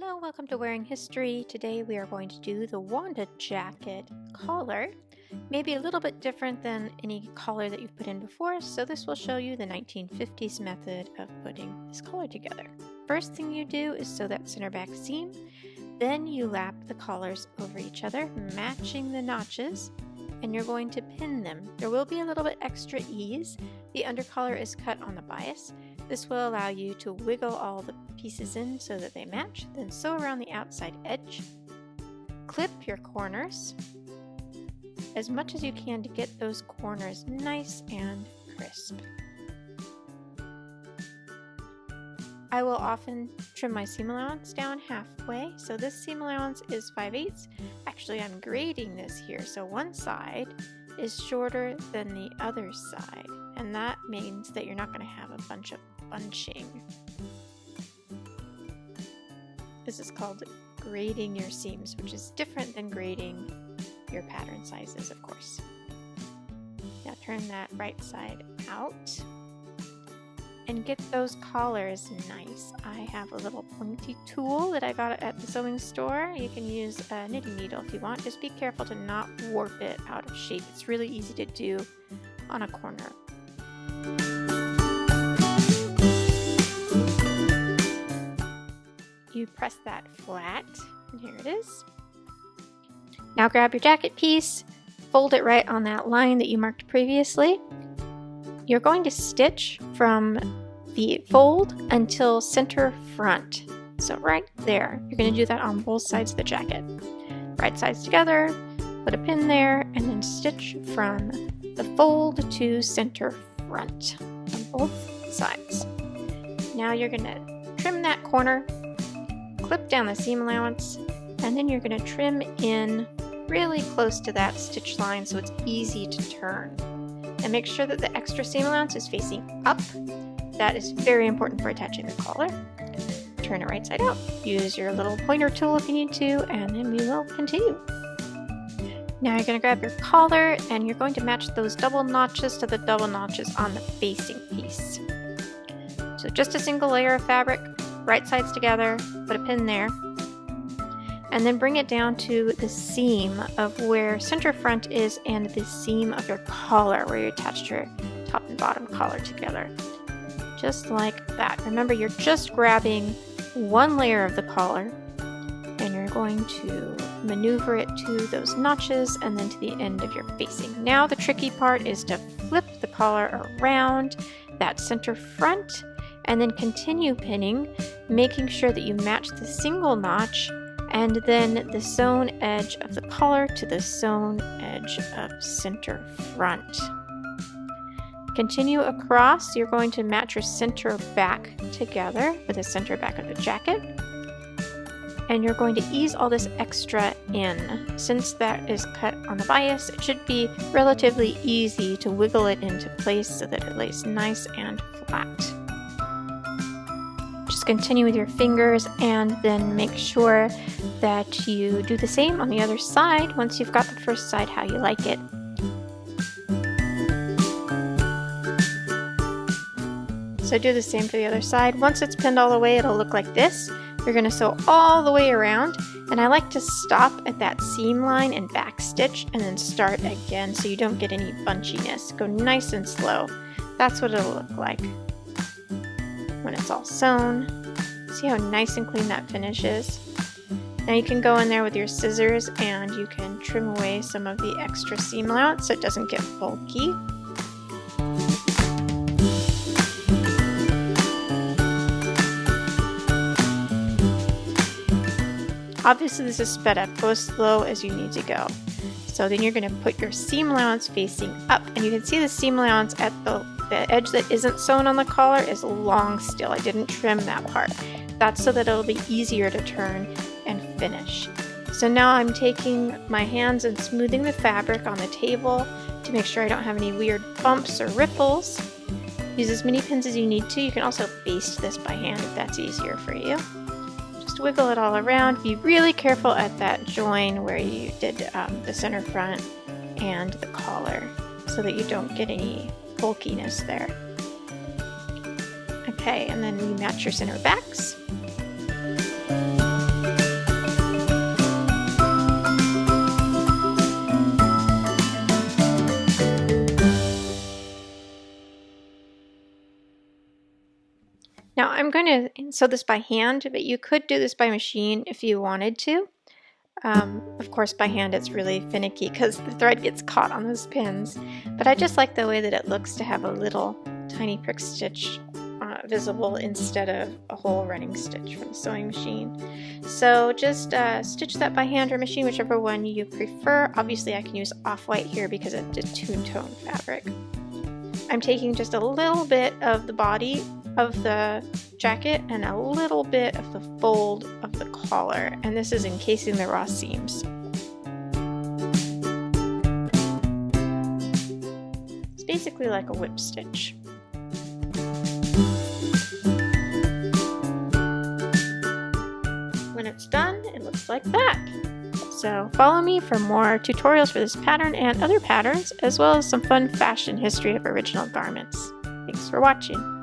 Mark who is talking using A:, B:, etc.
A: Hello, welcome to Wearing History. Today we are going to do the Wanda Jacket collar. Maybe a little bit different than any collar that you've put in before, so this will show you the 1950s method of putting this collar together. First thing you do is sew that center back seam, then you lap the collars over each other, matching the notches, and you're going to pin them. There will be a little bit extra ease. The undercollar is cut on the bias. This will allow you to wiggle all the pieces in so that they match, then sew around the outside edge. Clip your corners as much as you can to get those corners nice and crisp. I will often trim my seam allowance down halfway, so this seam allowance is 5/8. Actually, I'm grading this here, so one side is shorter than the other side, and that means that you're not going to have a bunch of bunching. This is called grading your seams, which is different than grading your pattern sizes, of course. Now turn that right side out and get those collars nice. I have a little pointy tool that I got at the sewing store. You can use a knitting needle if you want. Just be careful to not warp it out of shape. It's really easy to do on a corner. You press that flat, and here it is. Now grab your jacket piece, fold it right on that line that you marked previously. You're going to stitch from the fold until center front. So right there, you're going to do that on both sides of the jacket. Right sides together, put a pin there, and then stitch from the fold to center front on both sides. Now you're going to trim that corner, clip down the seam allowance, and then you're going to trim in really close to that stitch line so it's easy to turn. And make sure that the extra seam allowance is facing up. That is very important for attaching the collar. Turn it right side out. Use your little pointer tool if you need to, and then we will continue. Now you're going to grab your collar and you're going to match those double notches to the double notches on the facing piece. So just a single layer of fabric, right sides together, put a pin there, and then bring it down to the seam of where center front is and the seam of your collar where you attached your top and bottom collar together. Just like that. Remember, you're just grabbing one layer of the collar and you're going to maneuver it to those notches and then to the end of your facing. Now the tricky part is to flip the collar around that center front and then continue pinning, making sure that you match the single notch and then the sewn edge of the collar to the sewn edge of center front. Continue across. You're going to match your center back together with the center back of the jacket. And you're going to ease all this extra in. Since that is cut on the bias, it should be relatively easy to wiggle it into place so that it lays nice and flat. Just continue with your fingers and then make sure that you do the same on the other side once you've got the first side how you like it. So do the same for the other side. Once it's pinned all the way, it'll look like this. You're going to sew all the way around, and I like to stop at that seam line and back stitch and then start again so you don't get any bunchiness. Go nice and slow. That's what it'll look like when it's all sewn. See how nice and clean that finish is? Now you can go in there with your scissors and you can trim away some of the extra seam allowance so it doesn't get bulky. Obviously this is sped up. Go as slow as you need to go. So then you're going to put your seam allowance facing up, and you can see the seam allowance at the edge that isn't sewn on the collar is long still. I didn't trim that part. That's so that it'll be easier to turn and finish. So now I'm taking my hands and smoothing the fabric on the table to make sure I don't have any weird bumps or ripples. Use as many pins as you need to. You can also baste this by hand if that's easier for you. Just wiggle it all around. Be really careful at that join where you did the center front and the collar so that you don't get any bulkiness there. Okay, and then you match your center backs. I'm going to sew this by hand, but you could do this by machine if you wanted to. Of course, by hand it's really finicky because the thread gets caught on those pins, but I just like the way that it looks to have a little tiny prick stitch visible instead of a whole running stitch from the sewing machine. So just stitch that by hand or machine, whichever one you prefer. Obviously I can use off-white here because it's a two-tone fabric. I'm taking just a little bit of the body of the jacket and a little bit of the fold of the collar, and this is encasing the raw seams. It's basically like a whip stitch. When it's done, it looks like that. So follow me for more tutorials for this pattern and other patterns, as well as some fun fashion history of original garments. Thanks for watching.